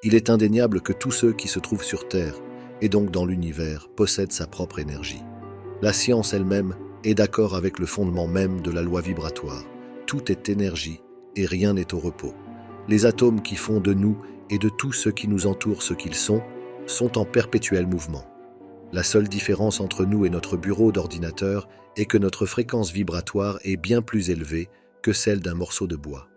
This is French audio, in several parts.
Il est indéniable que tous ceux qui se trouvent sur Terre, et donc dans l'univers, possèdent sa propre énergie. La science elle-même est d'accord avec le fondement même de la loi vibratoire. Tout est énergie et rien n'est au repos. Les atomes qui font de nous et de tous ceux qui nous entourent ce qu'ils sont en perpétuel mouvement. La seule différence entre nous et notre bureau d'ordinateur est que notre fréquence vibratoire est bien plus élevée que celle d'un morceau de bois.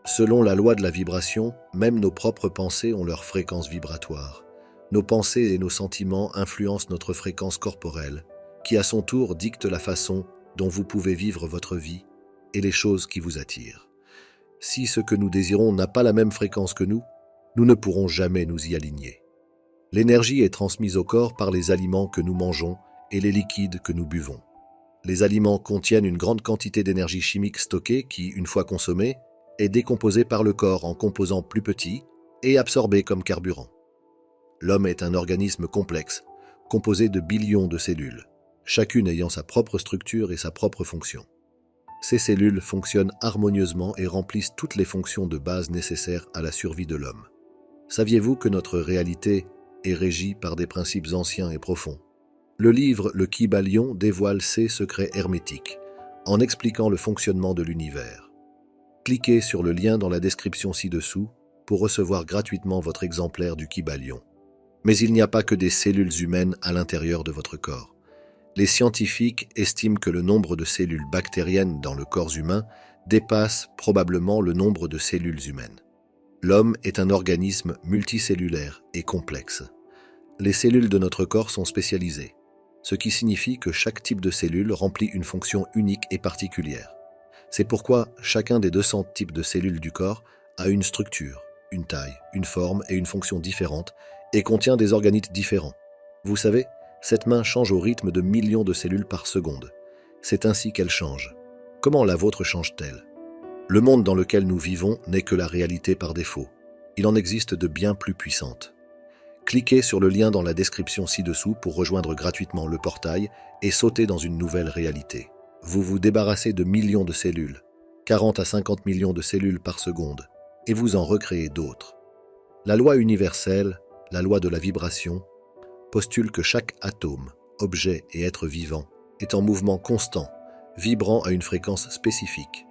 Selon la loi de la vibration, même nos propres pensées ont leur fréquence vibratoire. Nos pensées et nos sentiments influencent notre fréquence corporelle, qui à son tour dicte la façon dont vous pouvez vivre votre vie et les choses qui vous attirent. Si ce que nous désirons n'a pas la même fréquence que nous ne pourrons jamais nous y aligner. L'énergie est transmise au corps par les aliments que nous mangeons et les liquides que nous buvons. Les aliments contiennent une grande quantité d'énergie chimique stockée qui, une fois consommée, est décomposée par le corps en composants plus petits et absorbée comme carburant. L'homme est un organisme complexe, composé de billions de cellules, chacune ayant sa propre structure et sa propre fonction. Ces cellules fonctionnent harmonieusement et remplissent toutes les fonctions de base nécessaires à la survie de l'homme. Saviez-vous que notre réalité est régie par des principes anciens et profonds? Le livre Le Kybalion dévoile ces secrets hermétiques, en expliquant le fonctionnement de l'univers. Cliquez sur le lien dans la description ci-dessous pour recevoir gratuitement votre exemplaire du Kybalion. Mais il n'y a pas que des cellules humaines à l'intérieur de votre corps. Les scientifiques estiment que le nombre de cellules bactériennes dans le corps humain dépasse probablement le nombre de cellules humaines. L'homme est un organisme multicellulaire et complexe. Les cellules de notre corps sont spécialisées, ce qui signifie que chaque type de cellule remplit une fonction unique et particulière. C'est pourquoi chacun des 200 types de cellules du corps a une structure, une taille, une forme et une fonction différentes et contient des organites différents. Vous savez, cette main change au rythme de millions de cellules par seconde. C'est ainsi qu'elle change. Comment la vôtre change-t-elle? Le monde dans lequel nous vivons n'est que la réalité par défaut. Il en existe de bien plus puissantes. Cliquez sur le lien dans la description ci-dessous pour rejoindre gratuitement le portail et sauter dans une nouvelle réalité. Vous vous débarrassez de millions de cellules, 40 à 50 millions de cellules par seconde, et vous en recréez d'autres. La loi universelle, la loi de la vibration, postule que chaque atome, objet et être vivant est en mouvement constant, vibrant à une fréquence spécifique.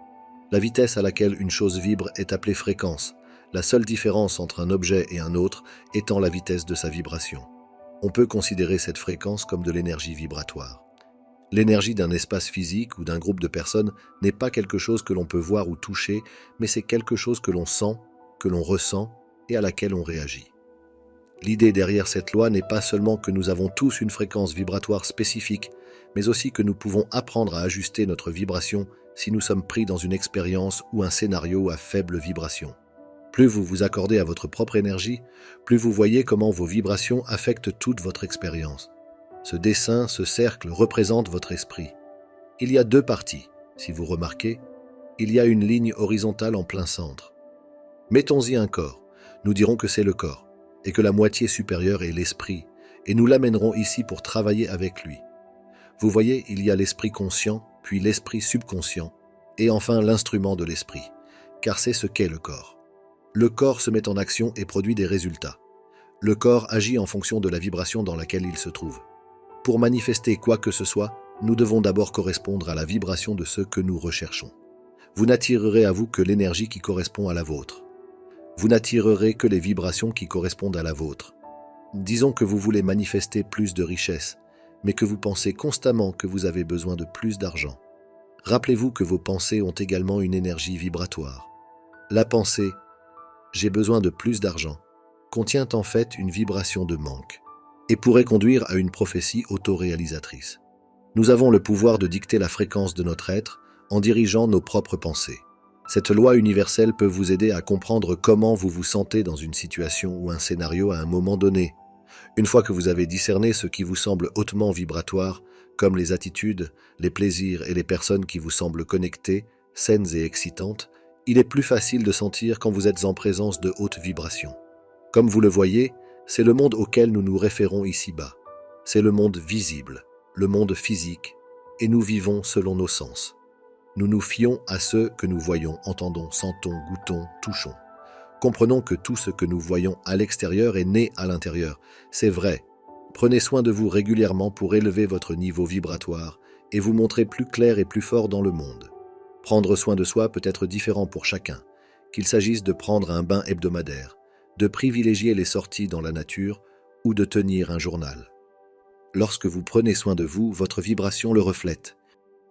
La vitesse à laquelle une chose vibre est appelée fréquence, la seule différence entre un objet et un autre étant la vitesse de sa vibration. On peut considérer cette fréquence comme de l'énergie vibratoire. L'énergie d'un espace physique ou d'un groupe de personnes n'est pas quelque chose que l'on peut voir ou toucher, mais c'est quelque chose que l'on sent, que l'on ressent et à laquelle on réagit. L'idée derrière cette loi n'est pas seulement que nous avons tous une fréquence vibratoire spécifique, mais aussi que nous pouvons apprendre à ajuster notre vibration si nous sommes pris dans une expérience ou un scénario à faible vibration. Plus vous vous accordez à votre propre énergie, plus vous voyez comment vos vibrations affectent toute votre expérience. Ce dessin, ce cercle représente votre esprit. Il y a deux parties. Si vous remarquez, il y a une ligne horizontale en plein centre. Mettons-y un corps. Nous dirons que c'est le corps, et que la moitié supérieure est l'esprit, et nous l'amènerons ici pour travailler avec lui. Vous voyez, il y a l'esprit conscient, puis l'esprit subconscient, et enfin l'instrument de l'esprit, car c'est ce qu'est le corps. Le corps se met en action et produit des résultats. Le corps agit en fonction de la vibration dans laquelle il se trouve. Pour manifester quoi que ce soit, nous devons d'abord correspondre à la vibration de ce que nous recherchons. Vous n'attirerez à vous que l'énergie qui correspond à la vôtre. Vous n'attirerez que les vibrations qui correspondent à la vôtre. Disons que vous voulez manifester plus de richesse, mais que vous pensez constamment que vous avez besoin de plus d'argent. Rappelez-vous que vos pensées ont également une énergie vibratoire. La pensée « j'ai besoin de plus d'argent » contient en fait une vibration de manque et pourrait conduire à une prophétie autoréalisatrice. Nous avons le pouvoir de dicter la fréquence de notre être en dirigeant nos propres pensées. Cette loi universelle peut vous aider à comprendre comment vous vous sentez dans une situation ou un scénario à un moment donné. Une fois que vous avez discerné ce qui vous semble hautement vibratoire, comme les attitudes, les plaisirs et les personnes qui vous semblent connectées, saines et excitantes, il est plus facile de sentir quand vous êtes en présence de hautes vibrations. Comme vous le voyez, c'est le monde auquel nous nous référons ici-bas. C'est le monde visible, le monde physique, et nous vivons selon nos sens. Nous nous fions à ce que nous voyons, entendons, sentons, goûtons, touchons. Comprenons que tout ce que nous voyons à l'extérieur est né à l'intérieur. C'est vrai. Prenez soin de vous régulièrement pour élever votre niveau vibratoire et vous montrer plus clair et plus fort dans le monde. Prendre soin de soi peut être différent pour chacun, qu'il s'agisse de prendre un bain hebdomadaire, de privilégier les sorties dans la nature ou de tenir un journal. Lorsque vous prenez soin de vous, votre vibration le reflète.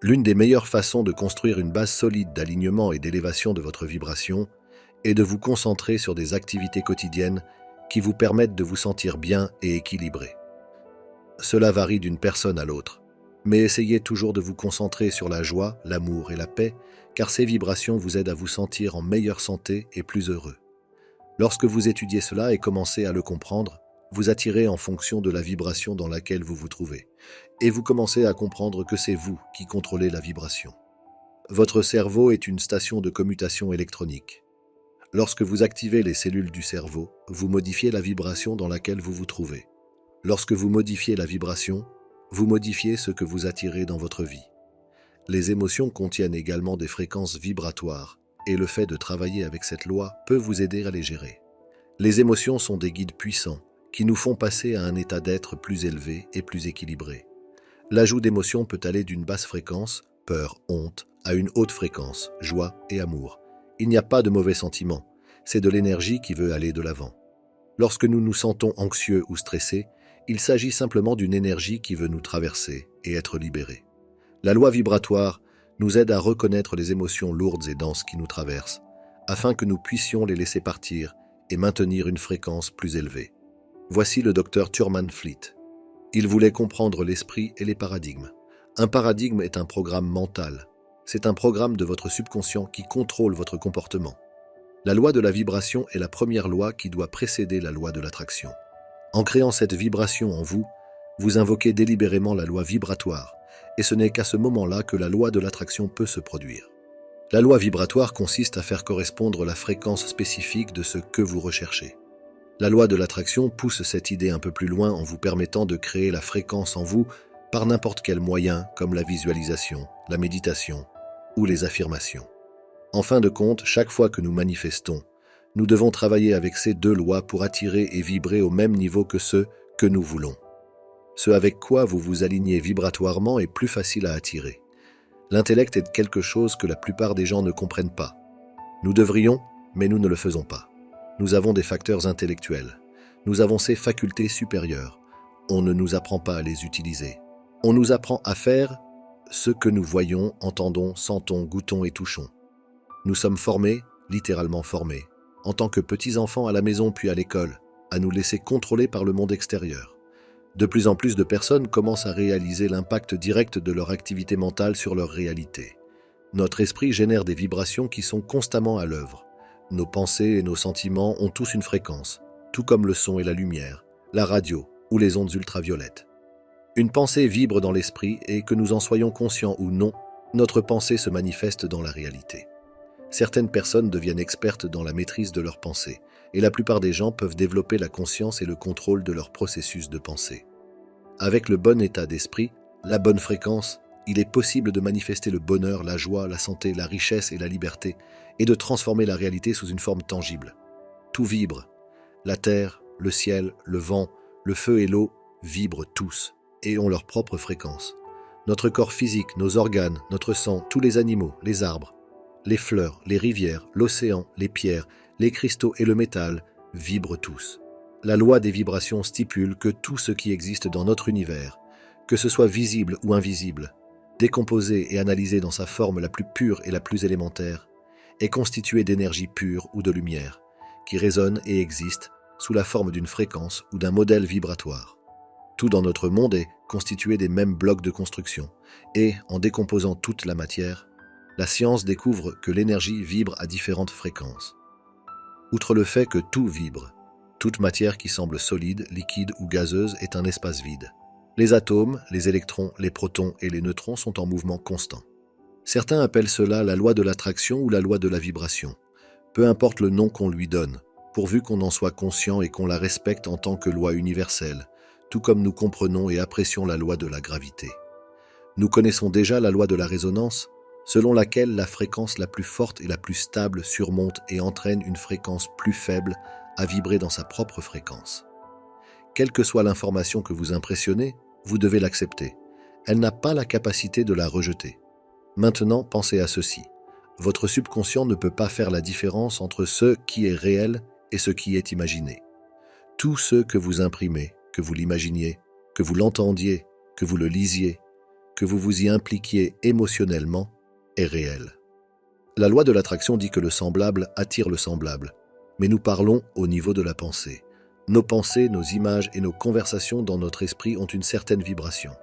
L'une des meilleures façons de construire une base solide d'alignement et d'élévation de votre vibration est de vous concentrer sur des activités quotidiennes qui vous permettent de vous sentir bien et équilibré. Cela varie d'une personne à l'autre, mais essayez toujours de vous concentrer sur la joie, l'amour et la paix, car ces vibrations vous aident à vous sentir en meilleure santé et plus heureux. Lorsque vous étudiez cela et commencez à le comprendre, vous attirez en fonction de la vibration dans laquelle vous vous trouvez, et vous commencez à comprendre que c'est vous qui contrôlez la vibration. Votre cerveau est une station de commutation électronique. Lorsque vous activez les cellules du cerveau, vous modifiez la vibration dans laquelle vous vous trouvez. Lorsque vous modifiez la vibration, vous modifiez ce que vous attirez dans votre vie. Les émotions contiennent également des fréquences vibratoires, et le fait de travailler avec cette loi peut vous aider à les gérer. Les émotions sont des guides puissants qui nous font passer à un état d'être plus élevé et plus équilibré. L'ajout d'émotions peut aller d'une basse fréquence, peur, honte, à une haute fréquence, joie et amour. Il n'y a pas de mauvais sentiments, c'est de l'énergie qui veut aller de l'avant. Lorsque nous nous sentons anxieux ou stressés, il s'agit simplement d'une énergie qui veut nous traverser et être libérée. La loi vibratoire nous aide à reconnaître les émotions lourdes et denses qui nous traversent, afin que nous puissions les laisser partir et maintenir une fréquence plus élevée. Voici le docteur Thurman Fleet. Il voulait comprendre l'esprit et les paradigmes. Un paradigme est un programme mental. C'est un programme de votre subconscient qui contrôle votre comportement. La loi de la vibration est la première loi qui doit précéder la loi de l'attraction. En créant cette vibration en vous, vous invoquez délibérément la loi vibratoire, et ce n'est qu'à ce moment-là que la loi de l'attraction peut se produire. La loi vibratoire consiste à faire correspondre la fréquence spécifique de ce que vous recherchez. La loi de l'attraction pousse cette idée un peu plus loin en vous permettant de créer la fréquence en vous par n'importe quel moyen comme la visualisation, la méditation ou les affirmations. En fin de compte, chaque fois que nous manifestons, nous devons travailler avec ces deux lois pour attirer et vibrer au même niveau que ce que nous voulons. Ce avec quoi vous vous alignez vibratoirement est plus facile à attirer. L'intellect est quelque chose que la plupart des gens ne comprennent pas. Nous devrions, mais nous ne le faisons pas. Nous avons des facteurs intellectuels. Nous avons ces facultés supérieures. On ne nous apprend pas à les utiliser. On nous apprend à faire ce que nous voyons, entendons, sentons, goûtons et touchons. Nous sommes formés, littéralement formés, en tant que petits enfants à la maison puis à l'école, à nous laisser contrôler par le monde extérieur. De plus en plus de personnes commencent à réaliser l'impact direct de leur activité mentale sur leur réalité. Notre esprit génère des vibrations qui sont constamment à l'œuvre. Nos pensées et nos sentiments ont tous une fréquence, tout comme le son et la lumière, la radio ou les ondes ultraviolettes. Une pensée vibre dans l'esprit et que nous en soyons conscients ou non, notre pensée se manifeste dans la réalité. Certaines personnes deviennent expertes dans la maîtrise de leurs pensées, et la plupart des gens peuvent développer la conscience et le contrôle de leur processus de pensée. Avec le bon état d'esprit, la bonne fréquence, il est possible de manifester le bonheur, la joie, la santé, la richesse et la liberté, et de transformer la réalité sous une forme tangible. Tout vibre. La terre, le ciel, le vent, le feu et l'eau vibrent tous, et ont leur propre fréquence. Notre corps physique, nos organes, notre sang, tous les animaux, les arbres, les fleurs, les rivières, l'océan, les pierres, les cristaux et le métal vibrent tous. La loi des vibrations stipule que tout ce qui existe dans notre univers, que ce soit visible ou invisible, décomposé et analysé dans sa forme la plus pure et la plus élémentaire, est constitué d'énergie pure ou de lumière, qui résonne et existe sous la forme d'une fréquence ou d'un modèle vibratoire. Tout dans notre monde est constitué des mêmes blocs de construction, et, en décomposant toute la matière, la science découvre que l'énergie vibre à différentes fréquences. Outre le fait que tout vibre, toute matière qui semble solide, liquide ou gazeuse est un espace vide. Les atomes, les électrons, les protons et les neutrons sont en mouvement constant. Certains appellent cela la loi de l'attraction ou la loi de la vibration. Peu importe le nom qu'on lui donne, pourvu qu'on en soit conscient et qu'on la respecte en tant que loi universelle, tout comme nous comprenons et apprécions la loi de la gravité. Nous connaissons déjà la loi de la résonance. selon laquelle la fréquence la plus forte et la plus stable surmonte et entraîne une fréquence plus faible à vibrer dans sa propre fréquence. Quelle que soit l'information que vous impressionnez, vous devez l'accepter. Elle n'a pas la capacité de la rejeter. Maintenant, pensez à ceci. Votre subconscient ne peut pas faire la différence entre ce qui est réel et ce qui est imaginé. Tout ce que vous imprimez, que vous l'imaginiez, que vous l'entendiez, que vous le lisiez, que vous vous y impliquiez émotionnellement, est réel. La loi de l'attraction dit que le semblable attire le semblable, mais nous parlons au niveau de la pensée. Nos pensées, nos images et nos conversations dans notre esprit ont une certaine vibration.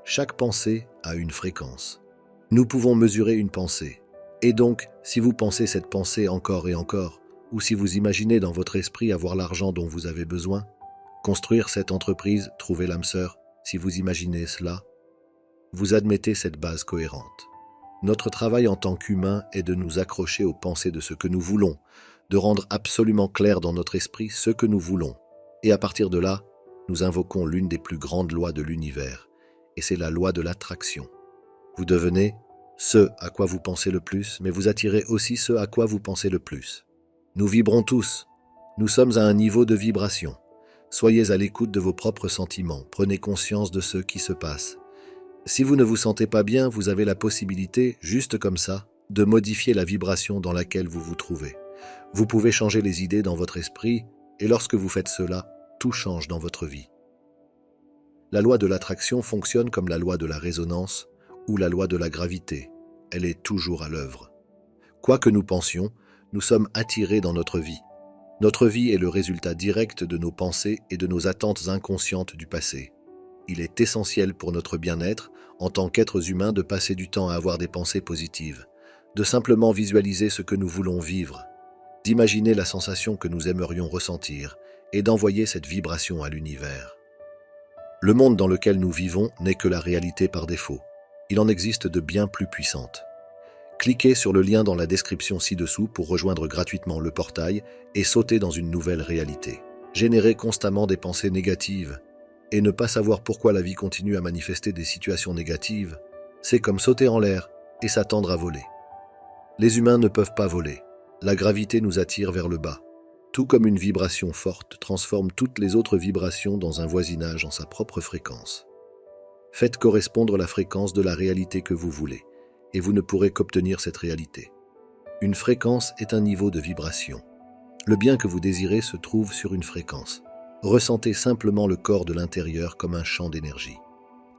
Chaque pensée a une fréquence. Nous pouvons mesurer une pensée. Et donc, si vous pensez cette pensée encore et encore, ou si vous imaginez dans votre esprit avoir l'argent dont vous avez besoin, construire cette entreprise, trouver l'âme sœur, si vous imaginez cela, vous admettez cette base cohérente. Notre travail en tant qu'humain est de nous accrocher aux pensées de ce que nous voulons, de rendre absolument clair dans notre esprit ce que nous voulons. Et à partir de là, nous invoquons l'une des plus grandes lois de l'univers, et c'est la loi de l'attraction. Vous devenez ce à quoi vous pensez le plus, mais vous attirez aussi ce à quoi vous pensez le plus. Nous vibrons tous. Nous sommes à un niveau de vibration. Soyez à l'écoute de vos propres sentiments. Prenez conscience de ce qui se passe. Si vous ne vous sentez pas bien, vous avez la possibilité, juste comme ça, de modifier la vibration dans laquelle vous vous trouvez. Vous pouvez changer les idées dans votre esprit, et lorsque vous faites cela, tout change dans votre vie. La loi de l'attraction fonctionne comme la loi de la résonance ou la loi de la gravité. Elle est toujours à l'œuvre. Quoi que nous pensions, nous sommes attirés dans notre vie. Notre vie est le résultat direct de nos pensées et de nos attentes inconscientes du passé. Il est essentiel pour notre bien-être, en tant qu'êtres humains, de passer du temps à avoir des pensées positives, de simplement visualiser ce que nous voulons vivre, d'imaginer la sensation que nous aimerions ressentir et d'envoyer cette vibration à l'univers. Le monde dans lequel nous vivons n'est que la réalité par défaut. Il en existe de bien plus puissantes. Cliquez sur le lien dans la description ci-dessous pour rejoindre gratuitement le portail et sauter dans une nouvelle réalité. Générer constamment des pensées négatives et ne pas savoir pourquoi la vie continue à manifester des situations négatives, c'est comme sauter en l'air et s'attendre à voler. Les humains ne peuvent pas voler. La gravité nous attire vers le bas. Tout comme une vibration forte transforme toutes les autres vibrations dans un voisinage en sa propre fréquence. Faites correspondre la fréquence de la réalité que vous voulez, et vous ne pourrez qu'obtenir cette réalité. Une fréquence est un niveau de vibration. Le bien que vous désirez se trouve sur une fréquence. Ressentez simplement le corps de l'intérieur comme un champ d'énergie.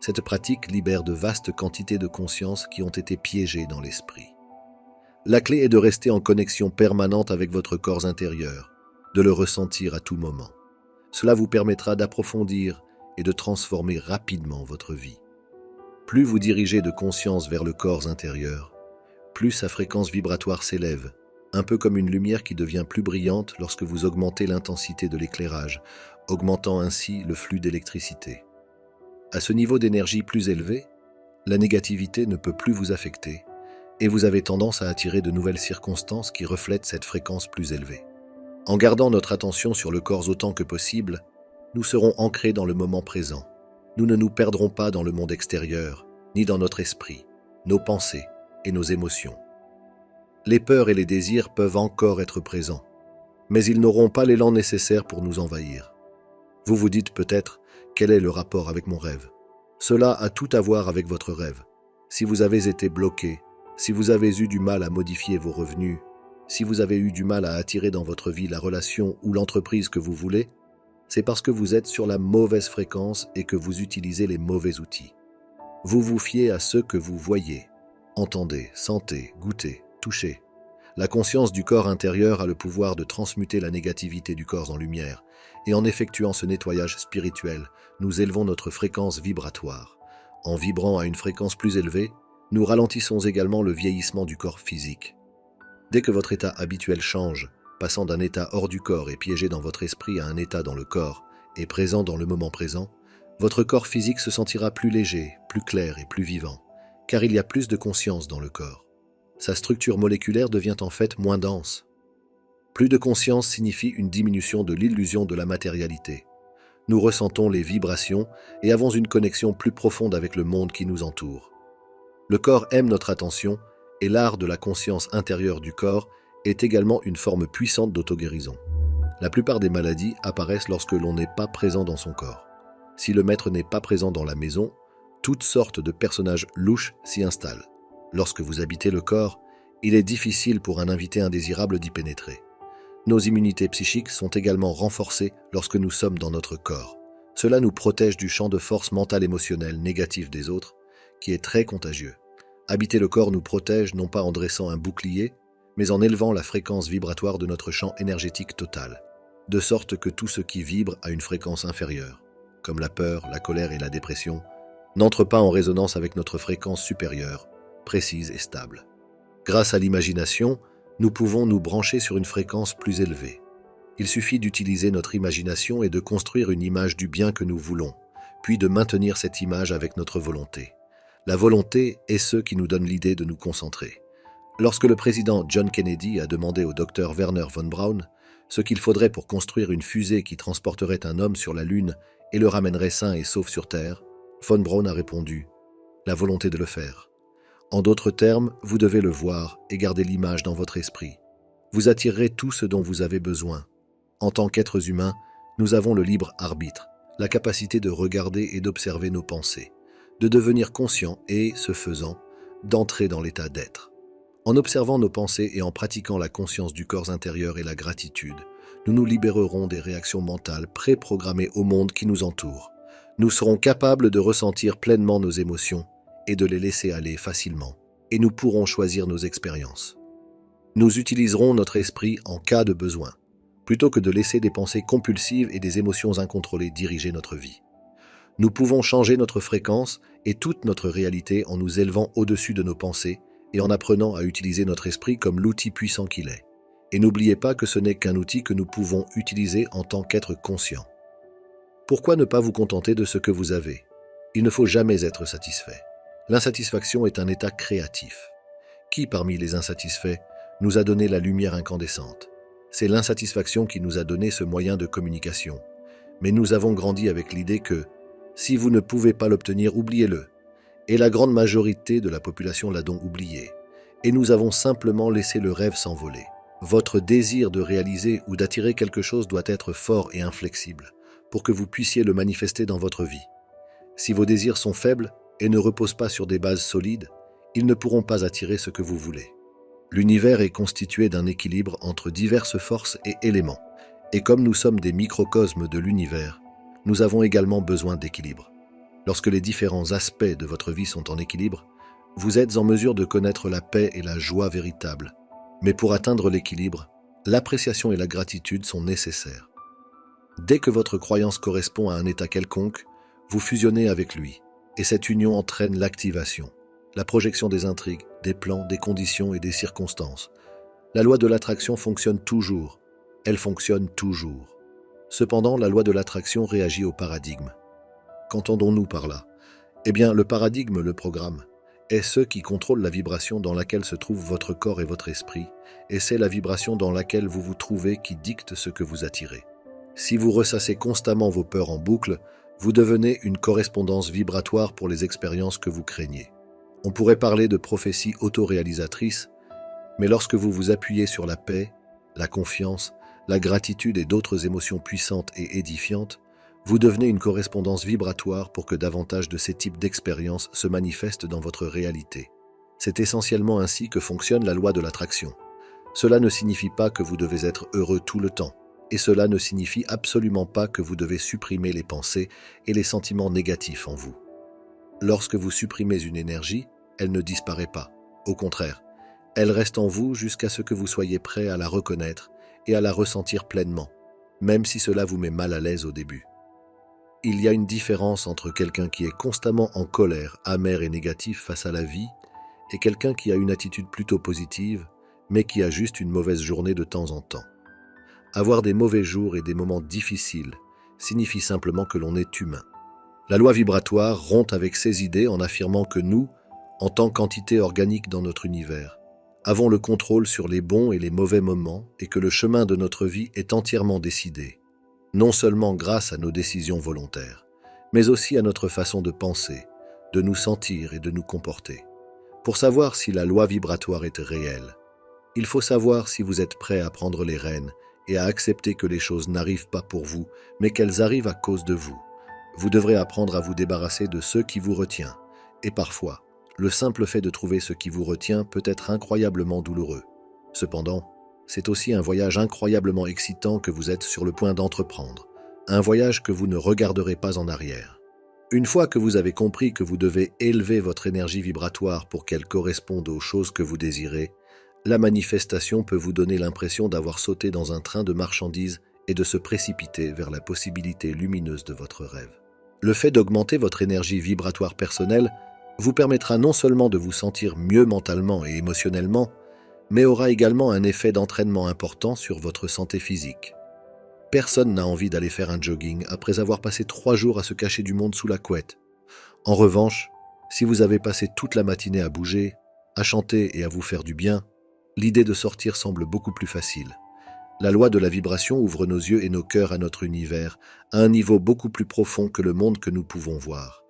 Cette pratique libère de vastes quantités de conscience qui ont été piégées dans l'esprit. La clé est de rester en connexion permanente avec votre corps intérieur, de le ressentir à tout moment. Cela vous permettra d'approfondir et de transformer rapidement votre vie. Plus vous dirigez de conscience vers le corps intérieur, plus sa fréquence vibratoire s'élève, un peu comme une lumière qui devient plus brillante lorsque vous augmentez l'intensité de l'éclairage, augmentant ainsi le flux d'électricité. À ce niveau d'énergie plus élevé, la négativité ne peut plus vous affecter et vous avez tendance à attirer de nouvelles circonstances qui reflètent cette fréquence plus élevée. En gardant notre attention sur le corps autant que possible, nous serons ancrés dans le moment présent. Nous ne nous perdrons pas dans le monde extérieur, ni dans notre esprit, nos pensées et nos émotions. Les peurs et les désirs peuvent encore être présents, mais ils n'auront pas l'élan nécessaire pour nous envahir. Vous vous dites peut-être, quel est le rapport avec mon rêve? Cela a tout à voir avec votre rêve. Si vous avez été bloqué, si vous avez eu du mal à modifier vos revenus, si vous avez eu du mal à attirer dans votre vie la relation ou l'entreprise que vous voulez, c'est parce que vous êtes sur la mauvaise fréquence et que vous utilisez les mauvais outils. Vous vous fiez à ce que vous voyez, entendez, sentez, goûtez, touchez. La conscience du corps intérieur a le pouvoir de transmuter la négativité du corps en lumière, et en effectuant ce nettoyage spirituel, nous élevons notre fréquence vibratoire. En vibrant à une fréquence plus élevée, nous ralentissons également le vieillissement du corps physique. Dès que votre état habituel change, passant d'un état hors du corps et piégé dans votre esprit à un état dans le corps et présent dans le moment présent, votre corps physique se sentira plus léger, plus clair et plus vivant, car il y a plus de conscience dans le corps. Sa structure moléculaire devient en fait moins dense. Plus de conscience signifie une diminution de l'illusion de la matérialité. Nous ressentons les vibrations et avons une connexion plus profonde avec le monde qui nous entoure. Le corps aime notre attention et l'art de la conscience intérieure du corps est également une forme puissante d'auto-guérison. La plupart des maladies apparaissent lorsque l'on n'est pas présent dans son corps. Si le maître n'est pas présent dans la maison, toutes sortes de personnages louches s'y installent. Lorsque vous habitez le corps, il est difficile pour un invité indésirable d'y pénétrer. Nos immunités psychiques sont également renforcées lorsque nous sommes dans notre corps. Cela nous protège du champ de force mentale émotionnelle négative des autres, qui est très contagieux. Habiter le corps nous protège non pas en dressant un bouclier, mais en élevant la fréquence vibratoire de notre champ énergétique total, de sorte que tout ce qui vibre à une fréquence inférieure, comme la peur, la colère et la dépression, n'entre pas en résonance avec notre fréquence supérieure, précise et stable. Grâce à l'imagination, nous pouvons nous brancher sur une fréquence plus élevée. Il suffit d'utiliser notre imagination et de construire une image du bien que nous voulons, puis de maintenir cette image avec notre volonté. La volonté est ce qui nous donne l'idée de nous concentrer. Lorsque le président John Kennedy a demandé au docteur Werner von Braun ce qu'il faudrait pour construire une fusée qui transporterait un homme sur la Lune et le ramènerait sain et sauf sur Terre, von Braun a répondu « La volonté de le faire ». En d'autres termes, vous devez le voir et garder l'image dans votre esprit. Vous attirerez tout ce dont vous avez besoin. En tant qu'êtres humains, nous avons le libre arbitre, la capacité de regarder et d'observer nos pensées, de devenir conscients et, ce faisant, d'entrer dans l'état d'être. En observant nos pensées et en pratiquant la conscience du corps intérieur et la gratitude, nous nous libérerons des réactions mentales préprogrammées au monde qui nous entoure. Nous serons capables de ressentir pleinement nos émotions et de les laisser aller facilement, et nous pourrons choisir nos expériences. Nous utiliserons notre esprit en cas de besoin, plutôt que de laisser des pensées compulsives et des émotions incontrôlées diriger notre vie. Nous pouvons changer notre fréquence et toute notre réalité en nous élevant au-dessus de nos pensées et en apprenant à utiliser notre esprit comme l'outil puissant qu'il est. Et n'oubliez pas que ce n'est qu'un outil que nous pouvons utiliser en tant qu'être conscient. Pourquoi ne pas vous contenter de ce que vous avez ? Il ne faut jamais être satisfait. L'insatisfaction est un état créatif. Qui parmi les insatisfaits nous a donné la lumière incandescente ? C'est l'insatisfaction qui nous a donné ce moyen de communication. Mais nous avons grandi avec l'idée que, si vous ne pouvez pas l'obtenir, oubliez-le. Et la grande majorité de la population l'a donc oublié. Et nous avons simplement laissé le rêve s'envoler. Votre désir de réaliser ou d'attirer quelque chose doit être fort et inflexible pour que vous puissiez le manifester dans votre vie. Si vos désirs sont faibles et ne reposent pas sur des bases solides, ils ne pourront pas attirer ce que vous voulez. L'univers est constitué d'un équilibre entre diverses forces et éléments. Et comme nous sommes des microcosmes de l'univers, nous avons également besoin d'équilibre. Lorsque les différents aspects de votre vie sont en équilibre, vous êtes en mesure de connaître la paix et la joie véritable. Mais pour atteindre l'équilibre, l'appréciation et la gratitude sont nécessaires. Dès que votre croyance correspond à un état quelconque, vous fusionnez avec lui, et cette union entraîne l'activation, la projection des intrigues, des plans, des conditions et des circonstances. La loi de l'attraction fonctionne toujours. Elle fonctionne toujours. Cependant, la loi de l'attraction réagit au paradigme. Qu'entendons-nous par là ? Eh bien, le paradigme, le programme, est ce qui contrôle la vibration dans laquelle se trouvent votre corps et votre esprit, et c'est la vibration dans laquelle vous vous trouvez qui dicte ce que vous attirez. Si vous ressassez constamment vos peurs en boucle, vous devenez une correspondance vibratoire pour les expériences que vous craignez. On pourrait parler de prophétie autoréalisatrice, mais lorsque vous vous appuyez sur la paix, la confiance, la gratitude et d'autres émotions puissantes et édifiantes, vous devenez une correspondance vibratoire pour que davantage de ces types d'expériences se manifestent dans votre réalité. C'est essentiellement ainsi que fonctionne la loi de l'attraction. Cela ne signifie pas que vous devez être heureux tout le temps. Et cela ne signifie absolument pas que vous devez supprimer les pensées et les sentiments négatifs en vous. Lorsque vous supprimez une énergie, elle ne disparaît pas. Au contraire, elle reste en vous jusqu'à ce que vous soyez prêt à la reconnaître et à la ressentir pleinement, même si cela vous met mal à l'aise au début. Il y a une différence entre quelqu'un qui est constamment en colère, amer et négatif face à la vie, et quelqu'un qui a une attitude plutôt positive, mais qui a juste une mauvaise journée de temps en temps. Avoir des mauvais jours et des moments difficiles signifie simplement que l'on est humain. La loi vibratoire rompt avec ces idées en affirmant que nous, en tant qu'entité organique dans notre univers, avons le contrôle sur les bons et les mauvais moments et que le chemin de notre vie est entièrement décidé, non seulement grâce à nos décisions volontaires, mais aussi à notre façon de penser, de nous sentir et de nous comporter. Pour savoir si la loi vibratoire est réelle, il faut savoir si vous êtes prêt à prendre les rênes et à accepter que les choses n'arrivent pas pour vous, mais qu'elles arrivent à cause de vous. Vous devrez apprendre à vous débarrasser de ce qui vous retient. Et parfois, le simple fait de trouver ce qui vous retient peut être incroyablement douloureux. Cependant, c'est aussi un voyage incroyablement excitant que vous êtes sur le point d'entreprendre. Un voyage que vous ne regarderez pas en arrière. Une fois que vous avez compris que vous devez élever votre énergie vibratoire pour qu'elle corresponde aux choses que vous désirez, la manifestation peut vous donner l'impression d'avoir sauté dans un train de marchandises et de se précipiter vers la possibilité lumineuse de votre rêve. Le fait d'augmenter votre énergie vibratoire personnelle vous permettra non seulement de vous sentir mieux mentalement et émotionnellement, mais aura également un effet d'entraînement important sur votre santé physique. Personne n'a envie d'aller faire un jogging après avoir passé 3 jours à se cacher du monde sous la couette. En revanche, si vous avez passé toute la matinée à bouger, à chanter et à vous faire du bien, l'idée de sortir semble beaucoup plus facile. La loi de la vibration ouvre nos yeux et nos cœurs à notre univers, à un niveau beaucoup plus profond que le monde que nous pouvons voir.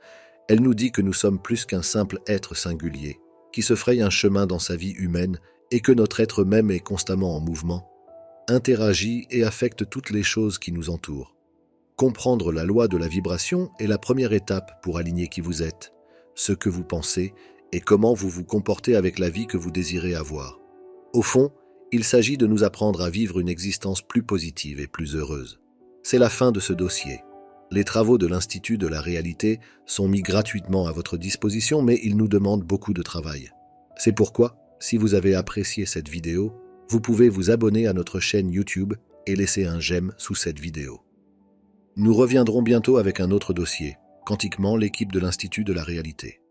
Elle nous dit que nous sommes plus qu'un simple être singulier, qui se fraye un chemin dans sa vie humaine et que notre être même est constamment en mouvement, interagit et affecte toutes les choses qui nous entourent. Comprendre la loi de la vibration est la première étape pour aligner qui vous êtes, ce que vous pensez et comment vous vous comportez avec la vie que vous désirez avoir. Au fond, il s'agit de nous apprendre à vivre une existence plus positive et plus heureuse. C'est la fin de ce dossier. Les travaux de l'Institut de la réalité sont mis gratuitement à votre disposition, mais ils nous demandent beaucoup de travail. C'est pourquoi, si vous avez apprécié cette vidéo, vous pouvez vous abonner à notre chaîne YouTube et laisser un j'aime sous cette vidéo. Nous reviendrons bientôt avec un autre dossier, Quantiquement, l'équipe de l'Institut de la réalité.